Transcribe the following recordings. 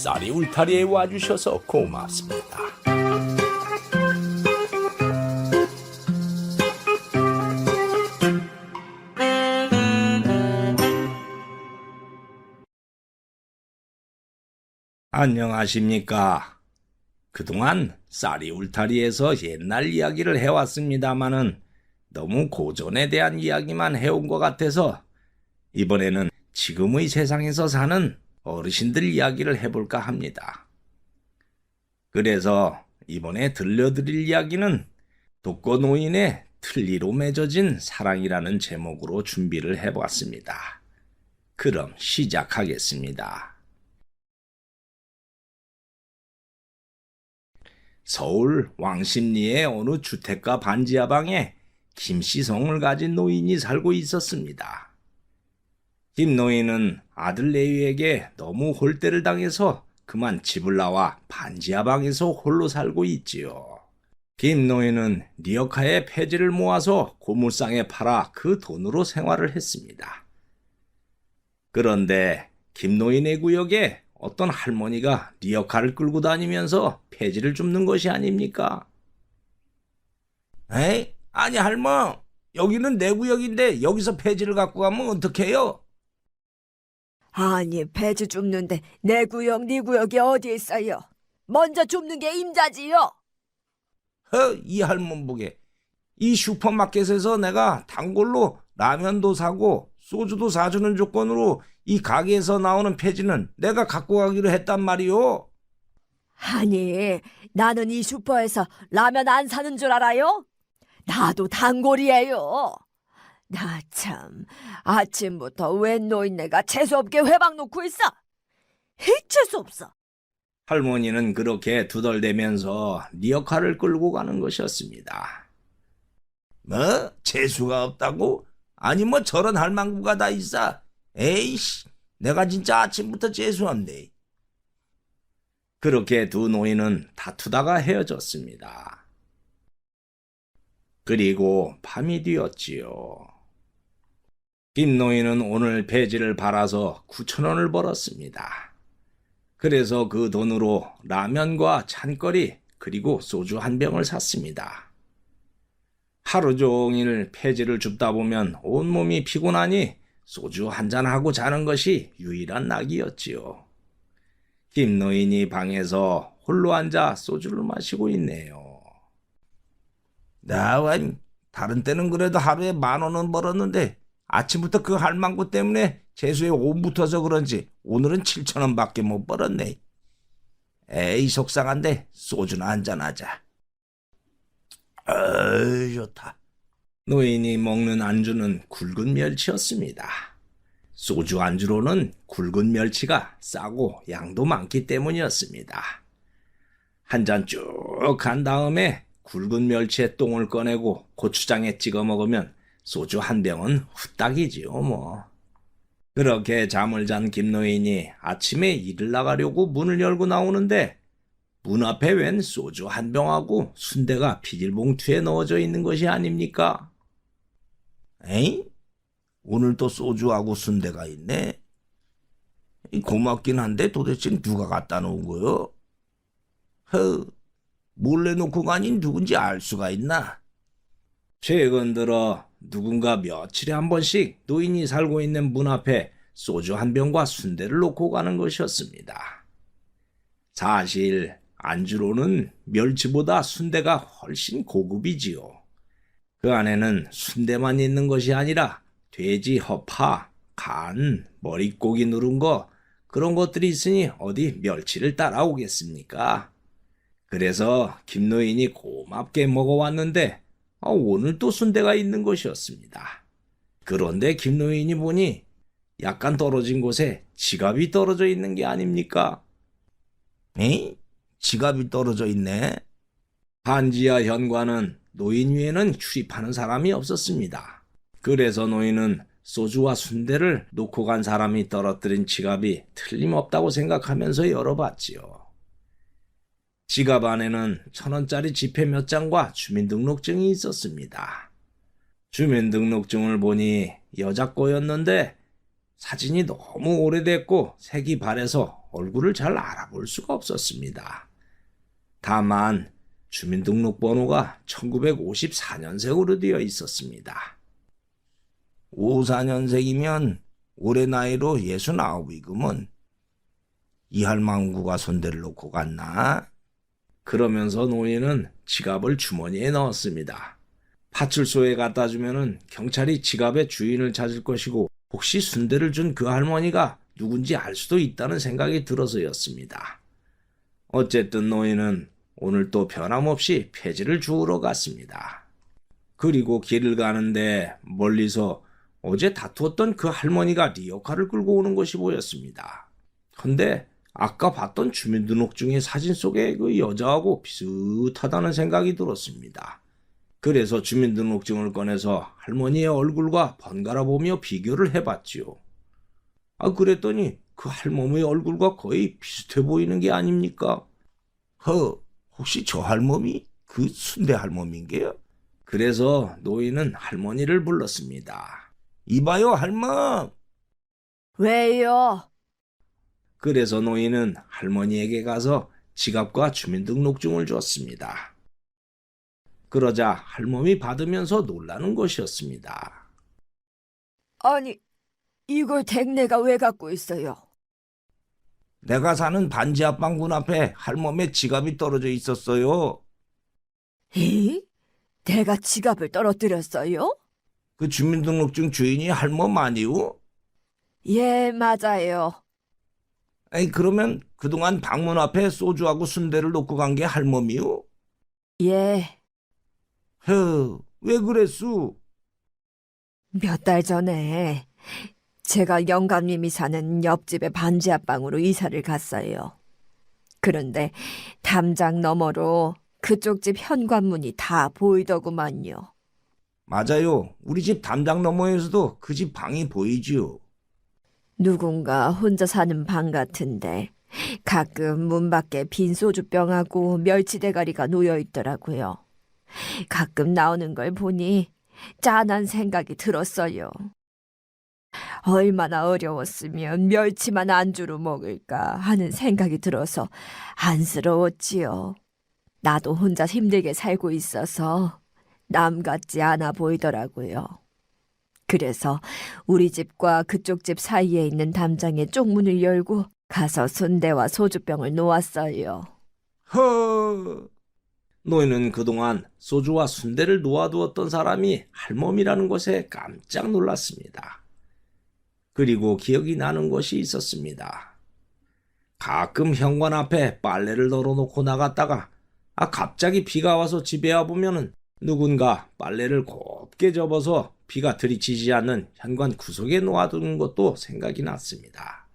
쌀이 울타리에 와주셔서 고맙습니다. 안녕하십니까. 그동안 쌀이 울타리에서 옛날 이야기를 해왔습니다마는 너무 고전에 대한 이야기만 해온 것 같아서 이번에는 지금의 세상에서 사는 어르신들 이야기를 해볼까 합니다. 그래서 이번에 들려드릴 이야기는 독거노인의 틀니로 맺어진 사랑이라는 제목으로 준비를 해보았습니다. 그럼 시작하겠습니다. 서울 왕십리의 어느 주택가 반지하방에 김씨성을 가진 노인이 살고 있었습니다. 김 노인은 아들 내외에게 너무 홀대를 당해서 그만 집을 나와 반지하방에서 홀로 살고 있지요. 김 노인은 리어카의 폐지를 모아서 고물상에 팔아 그 돈으로 생활을 했습니다. 그런데 김 노인의 구역에 어떤 할머니가 리어카를 끌고 다니면서 폐지를 줍는 것이 아닙니까? 에이, 아니 할머, 여기는 내 구역인데 여기서 폐지를 갖고 가면 어떡해요? 아니, 폐지 줍는데 내 구역, 네 구역이 어디 있어요? 먼저 줍는 게 임자지요. 이 할멈 보게. 이 슈퍼마켓에서 내가 단골로 라면도 사고 소주도 사주는 조건으로 이 가게에서 나오는 폐지는 내가 갖고 가기로 했단 말이오. 아니, 나는 이 슈퍼에서 라면 안 사는 줄 알아요? 나도 단골이에요. 나 참, 아침부터 웬 노인네가 재수없게 회방 놓고 있어. 재수 없어. 할머니는 그렇게 두덜대면서 리어카를 끌고 가는 것이었습니다. 뭐? 재수가 없다고? 아니 뭐 저런 할망구가 다 있어? 에이씨, 내가 진짜 아침부터 재수 없네. 그렇게 두 노인은 다투다가 헤어졌습니다. 그리고 밤이 되었지요. 김 노인은 오늘 폐지를 팔아서 9,000원을 벌었습니다. 그래서 그 돈으로 라면과 찬거리 그리고 소주 한 병을 샀습니다. 하루 종일 폐지를 줍다 보면 온몸이 피곤하니 소주 한잔하고 자는 것이 유일한 낙이었지요. 김 노인이 방에서 홀로 앉아 소주를 마시고 있네요. 나와 다른 때는 그래도 하루에 10,000원은 벌었는데 아침부터 그 할망구 때문에 재수에 온 붙어서 그런지 오늘은 7,000원밖에 못 벌었네. 에이 속상한데 소주나 한잔하자. 좋다. 노인이 먹는 안주는 굵은 멸치였습니다. 소주 안주로는 굵은 멸치가 싸고 양도 많기 때문이었습니다. 한 잔 쭉 한 다음에 굵은 멸치의 똥을 꺼내고 고추장에 찍어 먹으면 소주 한 병은 후딱이지요 뭐. 그렇게 잠을 잔 김노인이 아침에 일을 나가려고 문을 열고 나오는데 문 앞에 웬 소주 한 병하고 순대가 비닐봉투에 넣어져 있는 것이 아닙니까? 에이? 오늘 또 소주하고 순대가 있네? 고맙긴 한데 도대체 누가 갖다 놓은 거요? 몰래 놓고 가니 누군지 알 수가 있나? 최근 들어 누군가 며칠에 한 번씩 노인이 살고 있는 문 앞에 소주 한 병과 순대를 놓고 가는 것이었습니다. 사실 안주로는 멸치보다 순대가 훨씬 고급이지요. 그 안에는 순대만 있는 것이 아니라 돼지 허파, 간, 머릿고기 누른 거 그런 것들이 있으니 어디 멸치를 따라오겠습니까? 그래서 김노인이 고맙게 먹어왔는데 오늘 또 순대가 있는 것이었습니다. 그런데 김노인이 보니 약간 떨어진 곳에 지갑이 떨어져 있는 게 아닙니까? 에이? 지갑이 떨어져 있네. 반지하 현관은 노인 위에는 출입하는 사람이 없었습니다. 그래서 노인은 소주와 순대를 놓고 간 사람이 떨어뜨린 지갑이 틀림없다고 생각하면서 열어봤지요. 지갑 안에는 1,000원짜리 지폐 몇 장과 주민등록증이 있었습니다. 주민등록증을 보니 여자 거였는데 사진이 너무 오래됐고 색이 바래서 얼굴을 잘 알아볼 수가 없었습니다. 다만 주민등록번호가 1954년생으로 되어 있었습니다. 54년생이면 올해 나이로 69이구먼. 이 할망구가 손대를 놓고 갔나? 그러면서 노인은 지갑을 주머니에 넣었습니다. 파출소에 갖다 주면은 경찰이 지갑의 주인을 찾을 것이고 혹시 순대를 준 그 할머니가 누군지 알 수도 있다는 생각이 들어서였습니다. 어쨌든 노인은 오늘 또 변함없이 폐지를 주우러 갔습니다. 그리고 길을 가는데 멀리서 어제 다투었던 그 할머니가 리어카를 끌고 오는 것이 보였습니다. 근데 아까 봤던 주민등록증의 사진 속에 그 여자하고 비슷하다는 생각이 들었습니다. 그래서 주민등록증을 꺼내서 할머니의 얼굴과 번갈아 보며 비교를 해봤지요. 그랬더니 그 할머니의 얼굴과 거의 비슷해 보이는 게 아닙니까? 혹시 저 할머니? 그 순대 할머니인게요? 그래서 노인은 할머니를 불렀습니다. 이봐요, 할멈! 왜요? 그래서 노인은 할머니에게 가서 지갑과 주민등록증을 줬습니다. 그러자 할멈이 받으면서 놀라는 것이었습니다. 아니, 이걸 댁내가 왜 갖고 있어요? 내가 사는 반지 앞방 문 앞에 할멈의 지갑이 떨어져 있었어요. 에? 내가 지갑을 떨어뜨렸어요? 그 주민등록증 주인이 할멈 아니오? 예, 맞아요. 그러면 그동안 방문 앞에 소주하고 순대를 놓고 간 게 할멈이오? 예, 왜 그랬수? 몇 달 전에 제가 영감님이 사는 옆집의 반지 앞방으로 이사를 갔어요. 그런데 담장 너머로 그쪽 집 현관문이 다 보이더구만요. 맞아요. 우리 집 담장 너머에서도 그 집 방이 보이지요. 누군가 혼자 사는 방 같은데 가끔 문 밖에 빈 소주병하고 멸치 대가리가 놓여 있더라고요. 가끔 나오는 걸 보니 짠한 생각이 들었어요. 얼마나 어려웠으면 멸치만 안주로 먹을까 하는 생각이 들어서 안쓰러웠지요. 나도 혼자 힘들게 살고 있어서 남 같지 않아 보이더라고요. 그래서 우리 집과 그쪽 집 사이에 있는 담장에 쪽문을 열고 가서 순대와 소주병을 놓았어요. 노인은 그동안 소주와 순대를 놓아두었던 사람이 할멈이라는 것에 깜짝 놀랐습니다. 그리고 기억이 나는 것이 있었습니다. 가끔 현관 앞에 빨래를 널어놓고 나갔다가 갑자기 비가 와서 집에 와보면은 누군가 빨래를 곱게 접어서 비가 들이치지 않는 현관 구석에 놓아두는 것도 생각이 났습니다.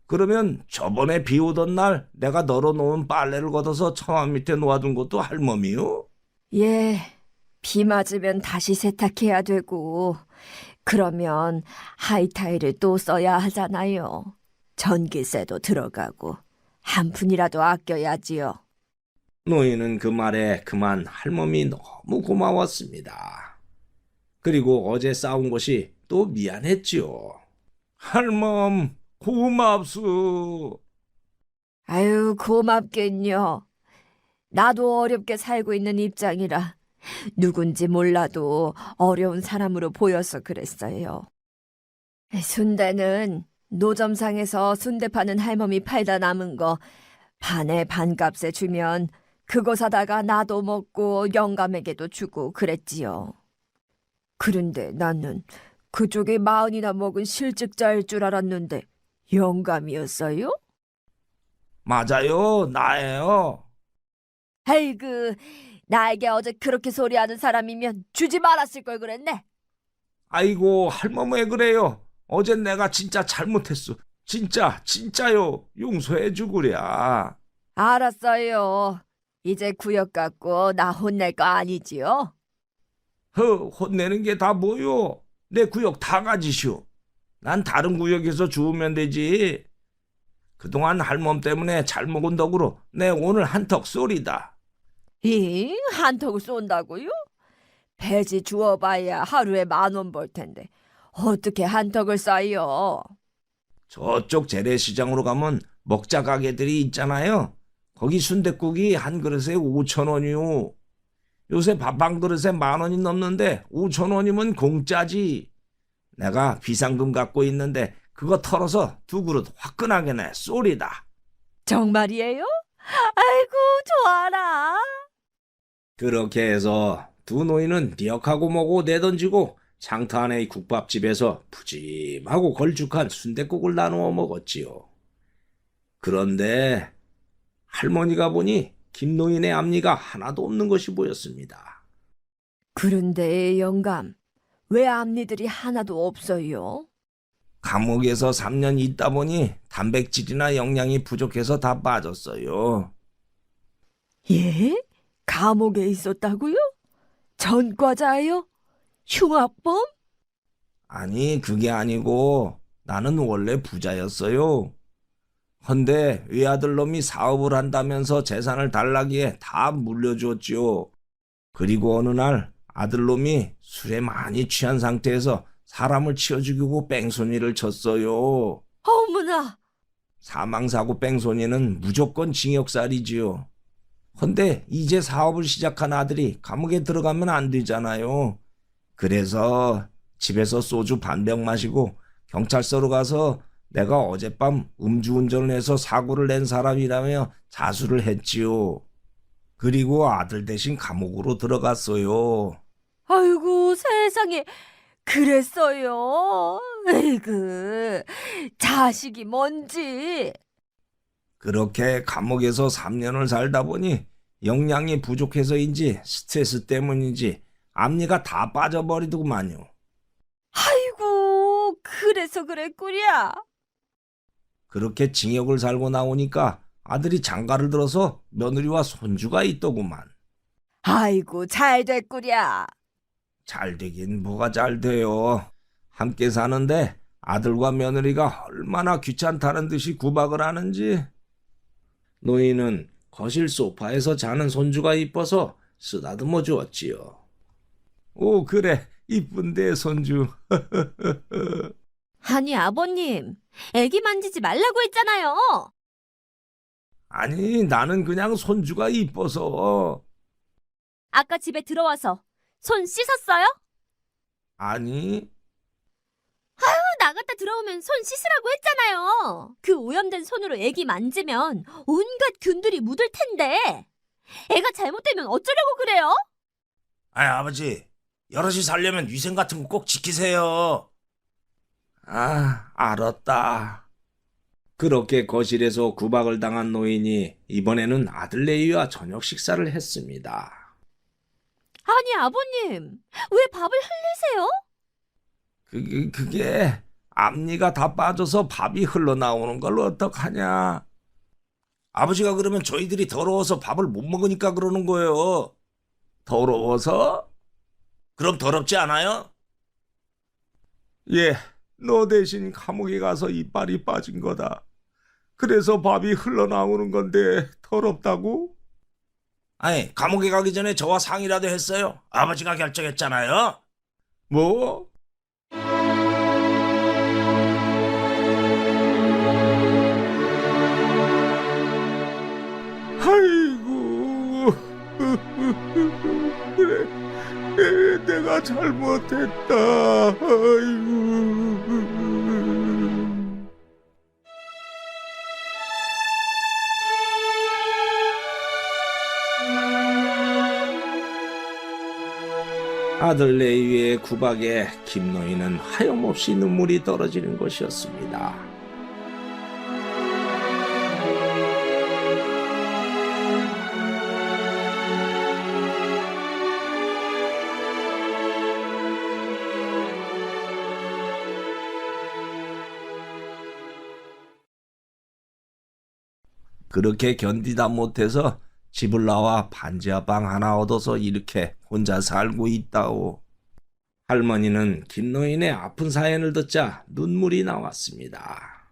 그러면 저번에 비 오던 날 내가 널어놓은 빨래를 걷어서 처마 밑에 놓아둔 것도 할멈이요? 예, 비 맞으면 다시 세탁해야 되고 그러면 하이타일을 또 써야 하잖아요. 전기세도 들어가고 한 푼이라도 아껴야지요. 노인은 그 말에 그만 할멈이 너무 고마웠습니다. 그리고 어제 싸운 것이 또 미안했지요. 할멈, 고맙소. 아유, 고맙겠요. 나도 어렵게 살고 있는 입장이라 누군지 몰라도 어려운 사람으로 보여서 그랬어요. 순대는 노점상에서 순대 파는 할멈이 팔다 남은 거 반에 반값에 주면 그거 사다가 나도 먹고 영감에게도 주고 그랬지요. 그런데 나는 그쪽에 40이나 먹은 실직자일 줄 알았는데 영감이었어요? 맞아요, 나예요. 아이고, 나에게 어제 그렇게 소리하는 사람이면 주지 말았을 걸 그랬네. 아이고, 할멈 왜 그래요? 어젠 내가 진짜 잘못했어. 진짜요. 용서해 주구랴. 알았어요. 이제 구역 갖고 나 혼낼 거 아니지요? 혼내는 게 다 뭐요? 내 구역 다 가지시오. 난 다른 구역에서 주우면 되지. 그동안 할멈 때문에 잘 먹은 덕으로 내 오늘 한턱 쏘리다. 한턱을 쏜다고요? 배지 주워봐야 하루에 10,000원 벌 텐데 어떻게 한턱을 쏴요? 저쪽 재래시장으로 가면 먹자 가게들이 있잖아요. 거기 순댓국이 한 그릇에 5,000원이요. 요새 밥 한 그릇에 10,000원이 넘는데 5,000원이면 공짜지. 내가 비상금 갖고 있는데 그거 털어서 두 그릇 화끈하게 쏘리다. 정말이에요? 아이고, 좋아라. 그렇게 해서 두 노인은 리역하고 뭐고 내던지고 장터 안의 국밥집에서 푸짐하고 걸쭉한 순댓국을 나누어 먹었지요. 그런데 할머니가 보니 김노인의 앞니가 하나도 없는 것이 보였습니다. 그런데 영감, 왜 앞니들이 하나도 없어요? 감옥에서 3년 있다 보니 단백질이나 영양이 부족해서 다 빠졌어요. 예? 감옥에 있었다고요? 전과자예요? 흉악범? 아니, 그게 아니고 나는 원래 부자였어요. 헌데 외아들 놈이 사업을 한다면서 재산을 달라기에 다 물려주었지요. 그리고 어느 날 아들 놈이 술에 많이 취한 상태에서 사람을 치어 죽이고 뺑소니를 쳤어요. 어머나, 사망사고 뺑소니는 무조건 징역살이지요. 헌데 이제 사업을 시작한 아들이 감옥에 들어가면 안 되잖아요. 그래서 집에서 소주 반 병 마시고 경찰서로 가서 내가 어젯밤 음주운전을 해서 사고를 낸 사람이라며 자수를 했지요. 그리고 아들 대신 감옥으로 들어갔어요. 아이고 세상에, 그랬어요. 에이그, 자식이 뭔지. 그렇게 감옥에서 3년을 살다 보니 영양이 부족해서인지 스트레스 때문인지 앞니가 다 빠져버리더구만요. 아이고, 그래서 그랬구려. 그렇게 징역을 살고 나오니까 아들이 장가를 들어서 며느리와 손주가 있더구만. 아이고, 잘 됐구려. 잘 되긴 뭐가 잘 돼요. 함께 사는데 아들과 며느리가 얼마나 귀찮다는 듯이 구박을 하는지. 노인은 거실 소파에서 자는 손주가 이뻐서 쓰다듬어 주었지요. 오, 그래, 이쁜데 손주. 아니, 아버님, 애기 만지지 말라고 했잖아요. 아니, 나는 그냥 손주가 이뻐서. 아까 집에 들어와서 손 씻었어요? 아니, 나갔다 들어오면 손 씻으라고 했잖아요. 그 오염된 손으로 애기 만지면 온갖 균들이 묻을 텐데. 애가 잘못되면 어쩌려고 그래요? 아버지, 여럿이 살려면 위생 같은 거 꼭 지키세요. 아, 알았다. 그렇게 거실에서 구박을 당한 노인이 이번에는 아들 레이와 저녁 식사를 했습니다. 아니, 아버님, 왜 밥을 흘리세요? 그게 앞니가 다 빠져서 밥이 흘러나오는 걸 어떡하냐. 아버지가 그러면 저희들이 더러워서 밥을 못 먹으니까 그러는 거예요. 더러워서? 그럼 더럽지 않아요? 예, 너 대신 감옥에 가서 이빨이 빠진 거다. 그래서 밥이 흘러나오는 건데 더럽다고? 아니, 감옥에 가기 전에 저와 상의라도 했어요. 아버지가 결정했잖아요. 뭐? 아이고, 그래, 내가 잘못했다. 아이고. 아들 레이의 구박에 김노인은 하염없이 눈물이 떨어지는 것이었습니다. 그렇게 견디다 못해서 집을 나와 반지하 방 하나 얻어서 이렇게 혼자 살고 있다오. 할머니는 김노인의 아픈 사연을 듣자 눈물이 나왔습니다.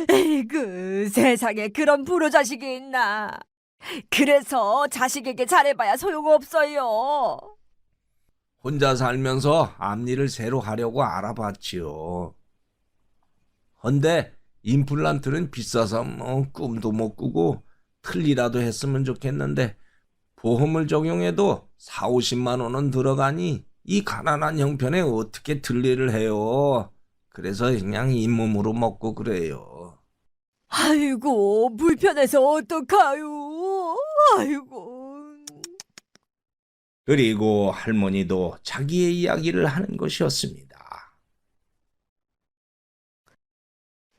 에이그, 세상에 그런 불효자식이 있나. 그래서 자식에게 잘해봐야 소용없어요. 혼자 살면서 앞니를 새로 하려고 알아봤지요. 헌데 임플란트는 비싸서 꿈도 못 꾸고 틀리라도 했으면 좋겠는데 보험을 적용해도 4, 50만 원은 들어가니 이 가난한 형편에 어떻게 틀니를 해요. 그래서 그냥 잇몸으로 먹고 그래요. 아이고, 불편해서 어떡하요? 아이고. 그리고 할머니도 자기의 이야기를 하는 것이었습니다.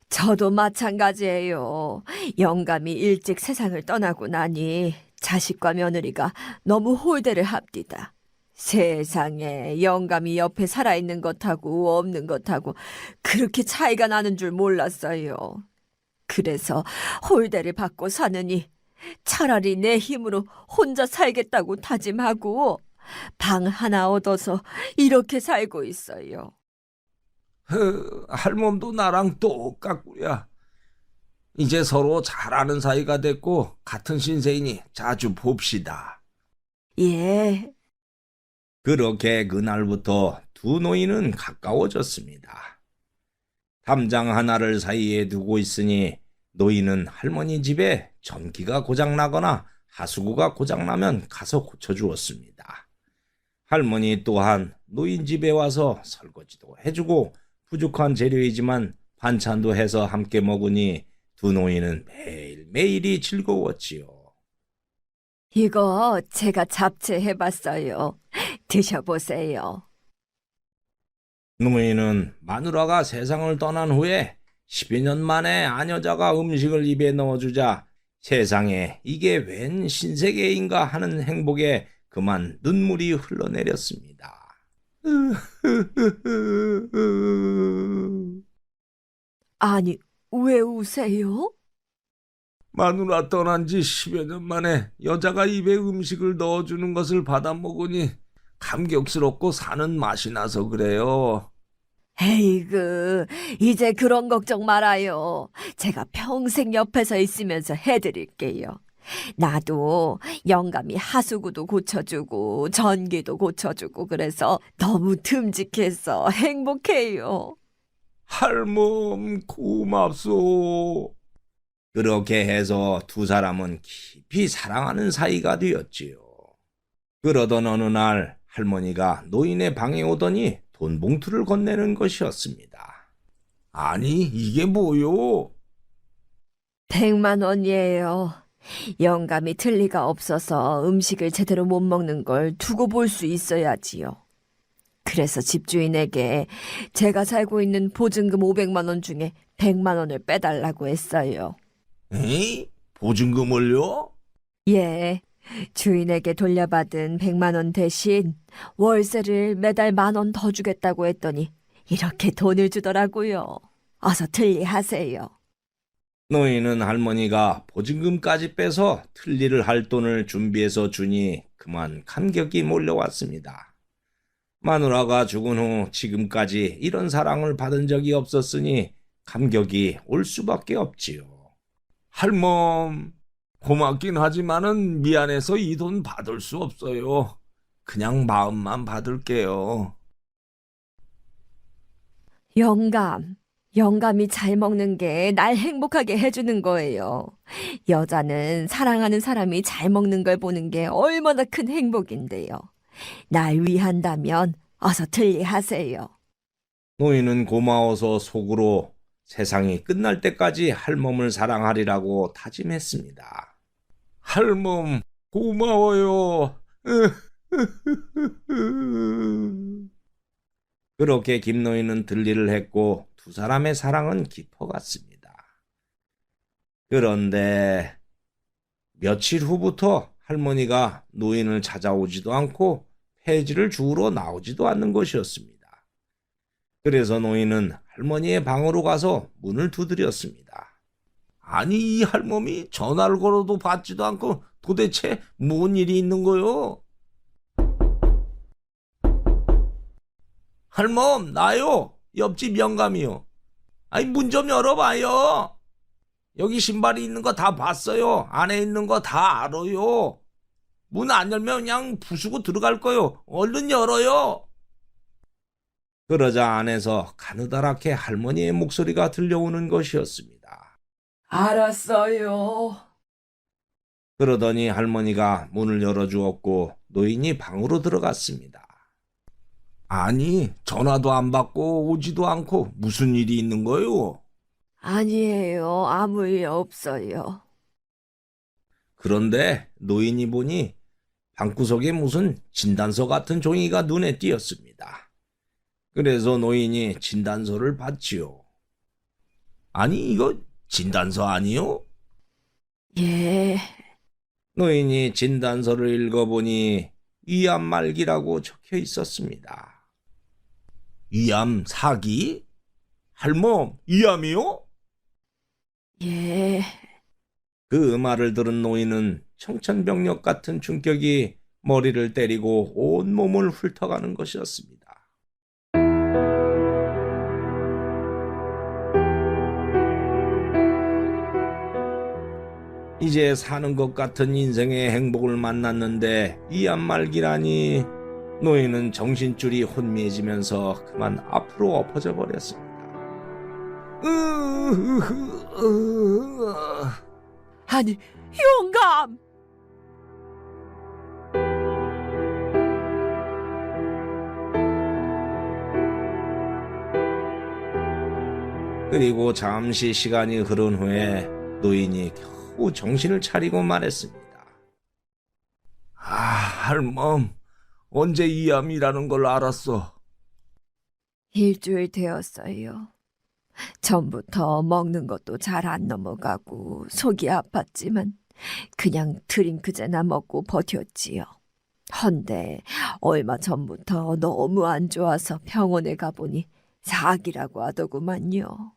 저도 마찬가지예요. 영감이 일찍 세상을 떠나고 나니 자식과 며느리가 너무 홀대를 합디다. 세상에 영감이 옆에 살아있는 것하고 없는 것하고 그렇게 차이가 나는 줄 몰랐어요. 그래서 홀대를 받고 사느니 차라리 내 힘으로 혼자 살겠다고 다짐하고 방 하나 얻어서 이렇게 살고 있어요. 할멈도 나랑 똑같구야. 이제 서로 잘 아는 사이가 됐고 같은 신세이니 자주 봅시다. 예, 그렇게 그날부터 두 노인은 가까워졌습니다. 담장 하나를 사이에 두고 있으니 노인은 할머니 집에 전기가 고장나거나 하수구가 고장나면 가서 고쳐주었습니다. 할머니 또한 노인 집에 와서 설거지도 해주고 부족한 재료이지만 반찬도 해서 함께 먹으니 두 노인은 매일매일이 즐거웠지요. 이거 제가 잡채해봤어요. 드셔보세요. 노인은 마누라가 세상을 떠난 후에 10여 년 만에 아녀자가 음식을 입에 넣어주자 세상에 이게 웬 신세계인가 하는 행복에 그만 눈물이 흘러내렸습니다. 아니, 왜 우세요? 마누라 떠난 지 10여 년 만에 여자가 입에 음식을 넣어주는 것을 받아먹으니 감격스럽고 사는 맛이 나서 그래요. 에이그, 이제 그런 걱정 말아요. 제가 평생 옆에서 있으면서 해드릴게요. 나도 영감이 하수구도 고쳐주고 전기도 고쳐주고 그래서 너무 듬직해서 행복해요. 할멈 고맙소. 그렇게 해서 두 사람은 깊이 사랑하는 사이가 되었지요. 그러던 어느 날 할머니가 노인의 방에 오더니 돈 봉투를 건네는 것이었습니다. 아니 이게 뭐요? 100만 원이에요. 영감이 틀리가 없어서 음식을 제대로 못 먹는 걸 두고 볼 수 있어야지요. 그래서 집주인에게 제가 살고 있는 보증금 500만 원 중에 100만 원을 빼달라고 했어요. 에이? 보증금을요? 예, 주인에게 돌려받은 100만 원 대신 월세를 매달 10,000원 더 주겠다고 했더니 이렇게 돈을 주더라고요. 어서 틀리하세요. 노인은 할머니가 보증금까지 빼서 틀니를 할 돈을 준비해서 주니 그만 감격이 몰려왔습니다. 마누라가 죽은 후 지금까지 이런 사랑을 받은 적이 없었으니 감격이 올 수밖에 없지요. 할멈, 고맙긴 하지만은 미안해서 이 돈 받을 수 없어요. 그냥 마음만 받을게요. 영감이 잘 먹는 게 날 행복하게 해주는 거예요. 여자는 사랑하는 사람이 잘 먹는 걸 보는 게 얼마나 큰 행복인데요. 날 위한다면 어서 틀리하세요. 노인은 고마워서 속으로 세상이 끝날 때까지 할멈을 사랑하리라고 다짐했습니다. 할멈, 고마워요. 그렇게 김노인은 들리를 했고 두 사람의 사랑은 깊어갔습니다. 그런데 며칠 후부터 할머니가 노인을 찾아오지도 않고 폐지를 주우러 나오지도 않는 것이었습니다. 그래서 노인은 할머니의 방으로 가서 문을 두드렸습니다. 아니 이 할멈이 전화를 걸어도 받지도 않고 도대체 뭔 일이 있는 거요? 할멈 나요. 옆집 영감이요. 아니 문 좀 열어봐요. 여기 신발이 있는 거 다 봤어요. 안에 있는 거 다 알아요. 문 안 열면 그냥 부수고 들어갈 거요. 얼른 열어요. 그러자 안에서 가느다랗게 할머니의 목소리가 들려오는 것이었습니다. 알았어요. 그러더니 할머니가 문을 열어주었고 노인이 방으로 들어갔습니다. 아니, 전화도 안 받고 오지도 않고 무슨 일이 있는 거요? 아니에요. 아무 일 없어요. 그런데 노인이 보니 방구석에 무슨 진단서 같은 종이가 눈에 띄었습니다. 그래서 노인이 진단서를 봤지요. 아니, 이거 진단서 아니요? 예, 노인이 진단서를 읽어보니 위암 말기라고 적혀 있었습니다. 위암 사기? 할멈, 위암이요? 예. 그 말을 들은 노인은 청천벽력 같은 충격이 머리를 때리고 온몸을 훑어가는 것이었습니다. 이제 사는 것 같은 인생의 행복을 만났는데 위암 말기라니. 노인은 정신줄이 혼미해지면서 그만 앞으로 엎어져 버렸습니다. 아니, 영감! 그리고 잠시 시간이 흐른 후에 노인이 겨우 정신을 차리고 말했습니다. 아, 할멈, 언제 위암이라는 걸 알았어? 일주일 되었어요. 전부터 먹는 것도 잘 안 넘어가고 속이 아팠지만 그냥 드링크제나 먹고 버텼지요. 헌데 얼마 전부터 너무 안 좋아서 병원에 가보니 사기라고 하더구만요.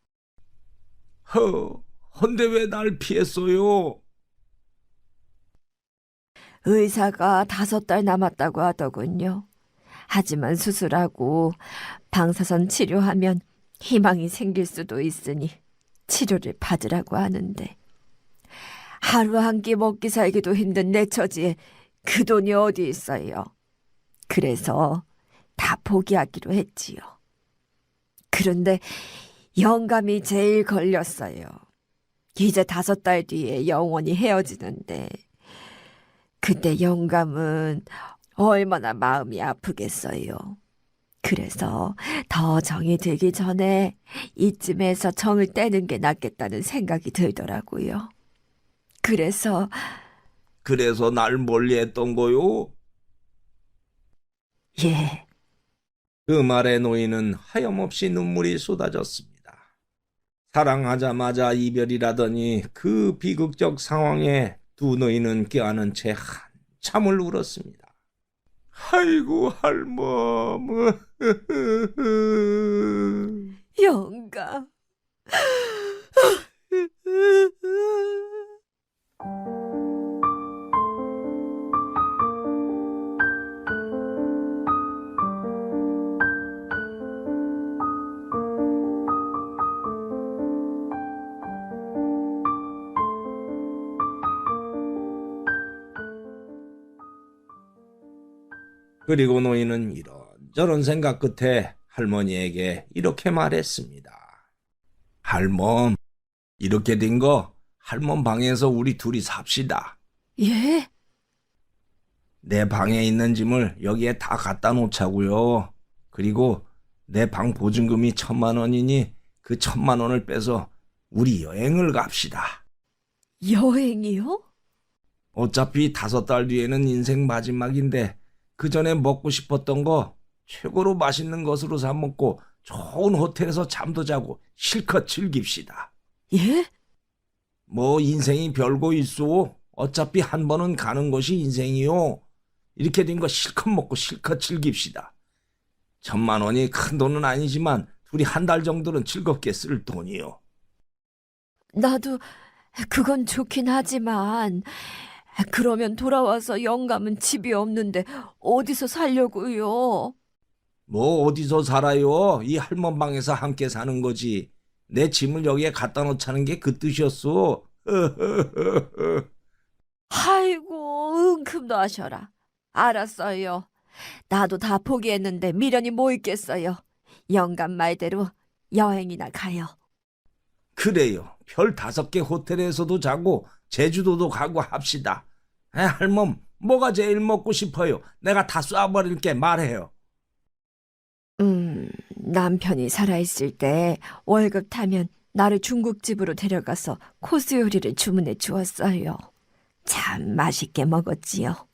헌데 왜 날 피했어요? 의사가 5달 남았다고 하더군요. 하지만 수술하고 방사선 치료하면 희망이 생길 수도 있으니 치료를 받으라고 하는데 하루 한 끼 먹기 살기도 힘든 내 처지에 그 돈이 어디 있어요. 그래서 다 포기하기로 했지요. 그런데 영감이 제일 걸렸어요. 이제 5달 뒤에 영원히 헤어지는데 그때 영감은 얼마나 마음이 아프겠어요. 그래서 더 정이 들기 전에 이쯤에서 정을 떼는 게 낫겠다는 생각이 들더라고요. 그래서 날 멀리했던 거요? 예, 그 말에 노인은 하염없이 눈물이 쏟아졌습니다. 사랑하자마자 이별이라더니 그 비극적 상황에 두 노인은 껴안은 채 한참을 울었습니다. 아이고 할멈. 영감. 그리고 노인은 이런저런 생각 끝에 할머니에게 이렇게 말했습니다. 할멈, 이렇게 된 거 할멈 방에서 우리 둘이 삽시다. 예? 내 방에 있는 짐을 여기에 다 갖다 놓자고요. 그리고 내 방 보증금이 1,000만 원이니 그 1,000만 원을 빼서 우리 여행을 갑시다. 여행이요? 어차피 5달 뒤에는 인생 마지막인데 그 전에 먹고 싶었던 거 최고로 맛있는 것으로 사 먹고 좋은 호텔에서 잠도 자고 실컷 즐깁시다. 예? 뭐 인생이 별거 있어. 어차피 한 번은 가는 것이 인생이요. 이렇게 된 거 실컷 먹고 실컷 즐깁시다. 1,000만 원이 큰 돈은 아니지만 둘이 한 달 정도는 즐겁게 쓸 돈이요. 나도 그건 좋긴 하지만 그러면 돌아와서 영감은 집이 없는데 어디서 살려고요? 뭐 어디서 살아요? 이 할멈 방에서 함께 사는 거지. 내 짐을 여기에 갖다 놓자는 게 그 뜻이었어. 아이고, 만큼도 하셔라. 알았어요. 나도 다 포기했는데 미련이 뭐 있겠어요. 영감 말대로 여행이나 가요. 그래요. 별 5개 호텔에서도 자고 제주도도 가고 합시다. 할멈, 뭐가 제일 먹고 싶어요? 내가 다 쏴버릴게. 말해요. 남편이 살아있을 때 월급 타면 나를 중국집으로 데려가서 코스 요리를 주문해 주었어요. 참 맛있게 먹었지요.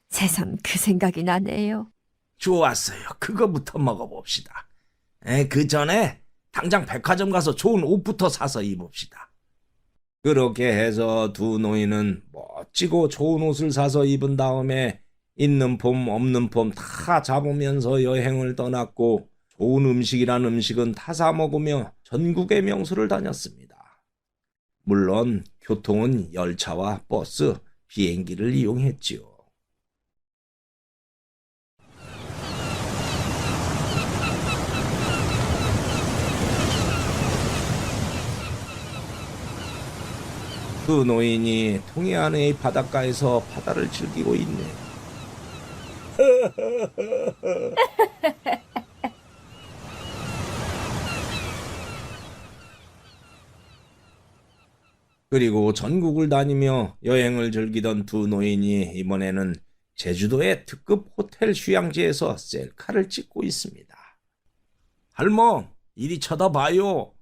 새삼 그 생각이 나네요. 좋았어요. 그거부터 먹어봅시다. 그 전에 당장 백화점 가서 좋은 옷부터 사서 입읍시다. 그렇게 해서 두 노인은 멋지고 좋은 옷을 사서 입은 다음에 있는 폼 없는 폼 다 잡으면서 여행을 떠났고, 좋은 음식이란 음식은 다 사 먹으며 전국의 명소를 다녔습니다. 물론 교통은 열차와 버스, 비행기를 이용했지요. 두 노인이 동해안의 바닷가에서 바다를 즐기고 있네요. 그리고 전국을 다니며 여행을 즐기던 두 노인이 이번에는 제주도의 특급 호텔 휴양지에서 셀카를 찍고 있습니다. 할멈, 이리 쳐다봐요.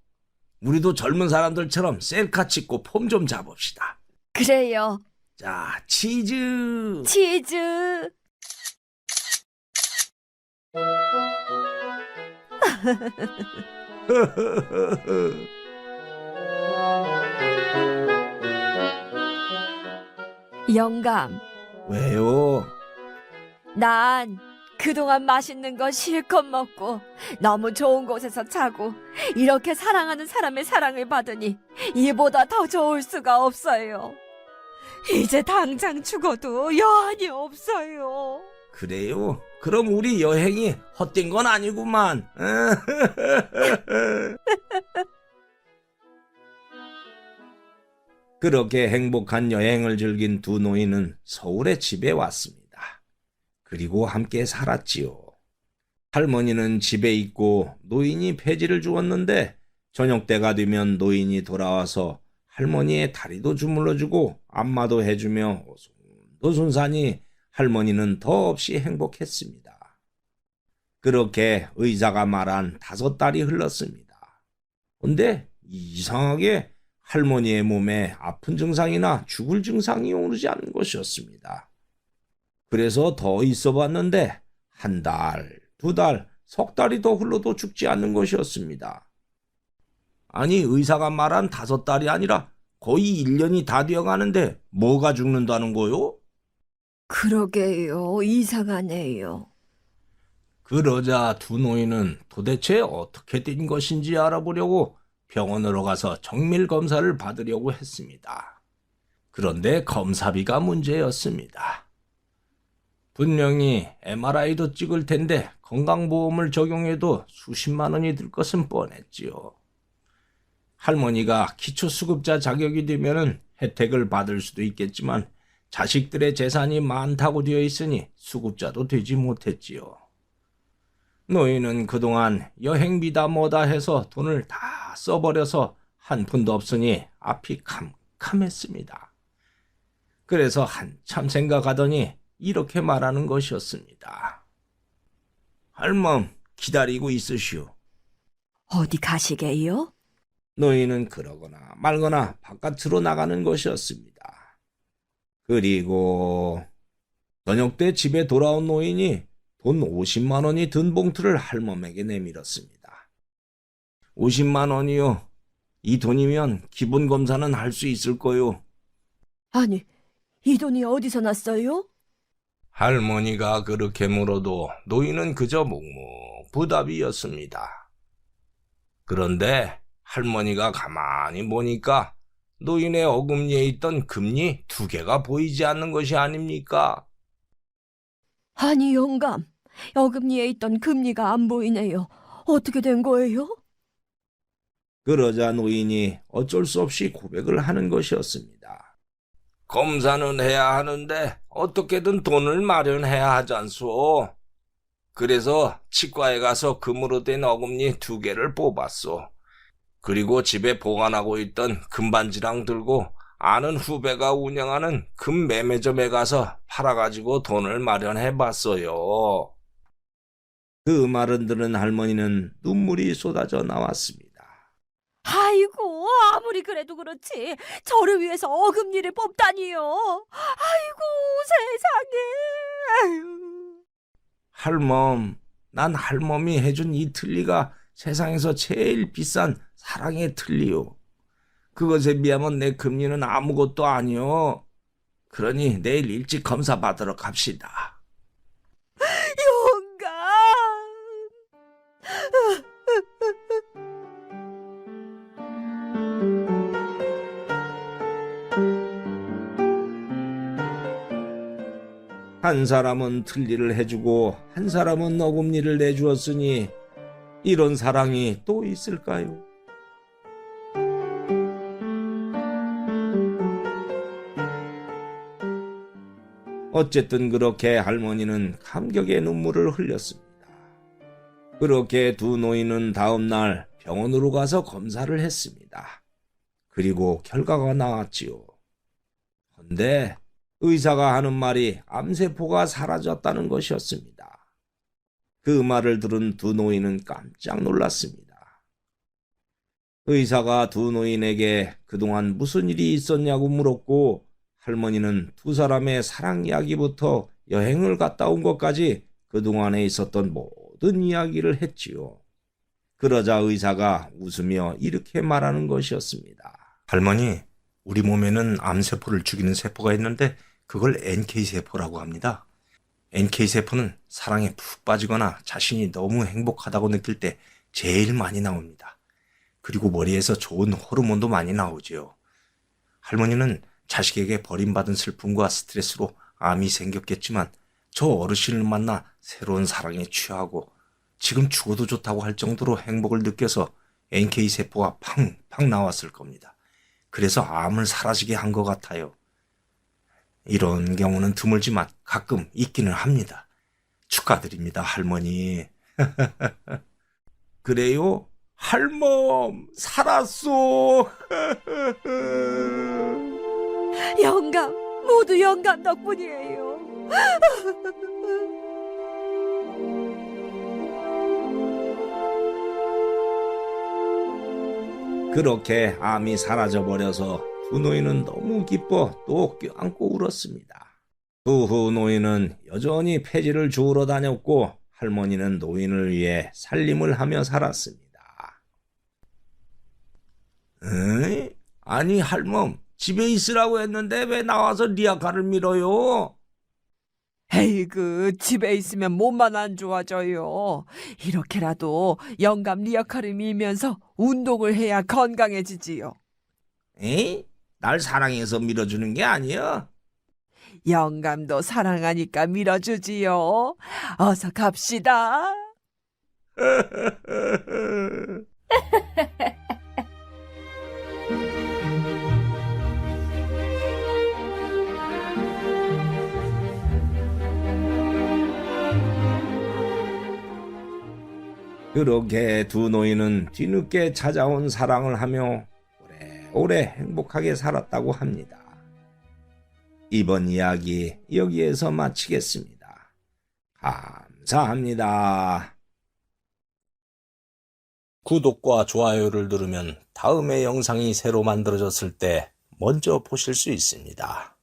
우리도 젊은 사람들처럼 셀카 찍고 폼 좀 잡읍시다. 그래요. 자, 치즈. 치즈. 영감, 왜요? 난 그동안 맛있는 거 실컷 먹고 너무 좋은 곳에서 자고 이렇게 사랑하는 사람의 사랑을 받으니 이보다 더 좋을 수가 없어요. 이제 당장 죽어도 여한이 없어요. 그래요? 그럼 우리 여행이 헛된 건 아니구만. 그렇게 행복한 여행을 즐긴 두 노인은 서울의 집에 왔습니다. 그리고 함께 살았지요. 할머니는 집에 있고 노인이 폐지를 주었는데, 저녁 때가 되면 노인이 돌아와서 할머니의 다리도 주물러주고 안마도 해주며 오순도순사니 할머니는 더없이 행복했습니다. 그렇게 의사가 말한 5달이 흘렀습니다. 근데 이상하게 할머니의 몸에 아픈 증상이나 죽을 증상이 오르지 않는 것이었습니다. 그래서 더 있어 봤는데 1달, 2달, 석 달이 더 흘러도 죽지 않는 것이었습니다. 아니, 의사가 말한 5달이 아니라 거의 1년이 다 되어가는데 뭐가 죽는다는 거요? 그러게요. 이상하네요. 그러자 두 노인은 도대체 어떻게 된 것인지 알아보려고 병원으로 가서 정밀 검사를 받으려고 했습니다. 그런데 검사비가 문제였습니다. 분명히 MRI도 찍을 텐데 건강보험을 적용해도 수십만 원이 들 것은 뻔했지요. 할머니가 기초수급자 자격이 되면은 혜택을 받을 수도 있겠지만 자식들의 재산이 많다고 되어 있으니 수급자도 되지 못했지요. 노인은 그동안 여행비다 뭐다 해서 돈을 다 써버려서 한 푼도 없으니 앞이 캄캄했습니다. 그래서 한참 생각하더니 이렇게 말하는 것이었습니다. 할멈, 기다리고 있으시오. 어디 가시게요? 노인은 그러거나 말거나 바깥으로 나가는 것이었습니다. 그리고 저녁 때 집에 돌아온 노인이 돈 50만 원이 든 봉투를 할멈에게 내밀었습니다. 50만 원이요. 이 돈이면 기본 검사는 할 수 있을 거요. 아니, 이 돈이 어디서 났어요? 할머니가 그렇게 물어도 노인은 그저 묵묵부답이었습니다. 그런데 할머니가 가만히 보니까 노인의 어금니에 있던 금리 2개가 보이지 않는 것이 아닙니까? 아니, 영감. 어금니에 있던 금리가 안 보이네요. 어떻게 된 거예요? 그러자 노인이 어쩔 수 없이 고백을 하는 것이었습니다. 검사는 해야 하는데 어떻게든 돈을 마련해야 하잖소. 그래서 치과에 가서 금으로 된 어금니 2개를 뽑았소. 그리고 집에 보관하고 있던 금반지랑 들고 아는 후배가 운영하는 금 매매점에 가서 팔아가지고 돈을 마련해봤어요. 그 말을 들은 할머니는 눈물이 쏟아져 나왔습니다. 아이고, 아무리 그래도 그렇지. 저를 위해서 어금니를 뽑다니요. 아이고, 세상에. 아유. 할멈, 난 할멈이 해준 이 틀니가 세상에서 제일 비싼 사랑의 틀니요. 그것에 비하면 내 금리는 아무것도 아니요. 그러니 내일 일찍 검사 받으러 갑시다. 영감. 한 사람은 틀니를 해주고 한 사람은 어금니를 내주었으니 이런 사랑이 또 있을까요? 어쨌든 그렇게 할머니는 감격의 눈물을 흘렸습니다. 그렇게 두 노인은 다음 날 병원으로 가서 검사를 했습니다. 그리고 결과가 나왔지요. 그런데 의사가 하는 말이 암세포가 사라졌다는 것이었습니다. 그 말을 들은 두 노인은 깜짝 놀랐습니다. 의사가 두 노인에게 그동안 무슨 일이 있었냐고 물었고 할머니는 두 사람의 사랑 이야기부터 여행을 갔다 온 것까지 그동안에 있었던 모든 이야기를 했지요. 그러자 의사가 웃으며 이렇게 말하는 것이었습니다. 할머니, 우리 몸에는 암세포를 죽이는 세포가 있는데 그걸 NK세포라고 합니다. NK세포는 사랑에 푹 빠지거나 자신이 너무 행복하다고 느낄 때 제일 많이 나옵니다. 그리고 머리에서 좋은 호르몬도 많이 나오지요. 할머니는 자식에게 버림받은 슬픔과 스트레스로 암이 생겼겠지만 저 어르신을 만나 새로운 사랑에 취하고 지금 죽어도 좋다고 할 정도로 행복을 느껴서 NK세포가 팡팡 나왔을 겁니다. 그래서 암을 사라지게 한 것 같아요. 이런 경우는 드물지만 가끔 있기는 합니다. 축하드립니다, 할머니. 그래요? 할멈, 살았소. 영감, 모두 영감 덕분이에요. 그렇게 암이 사라져버려서 두 노인은 너무 기뻐 또 껴안고 울었습니다. 그 후 노인은 여전히 폐지를 주우러 다녔고 할머니는 노인을 위해 살림을 하며 살았습니다. 에이? 아니 할멈, 집에 있으라고 했는데 왜 나와서 리아카를 밀어요? 에이그, 집에 있으면 몸만 안 좋아져요. 이렇게라도 영감 리어카를 밀면서 운동을 해야 건강해지지요. 에이? 날 사랑해서 밀어주는 게 아니야. 영감도 사랑하니까 밀어주지요. 어서 갑시다. 그렇게 두 노인은 뒤늦게 찾아온 사랑을 하며 오래오래 행복하게 살았다고 합니다. 이번 이야기 여기에서 마치겠습니다. 감사합니다. 구독과 좋아요를 누르면 다음에 영상이 새로 만들어졌을 때 먼저 보실 수 있습니다.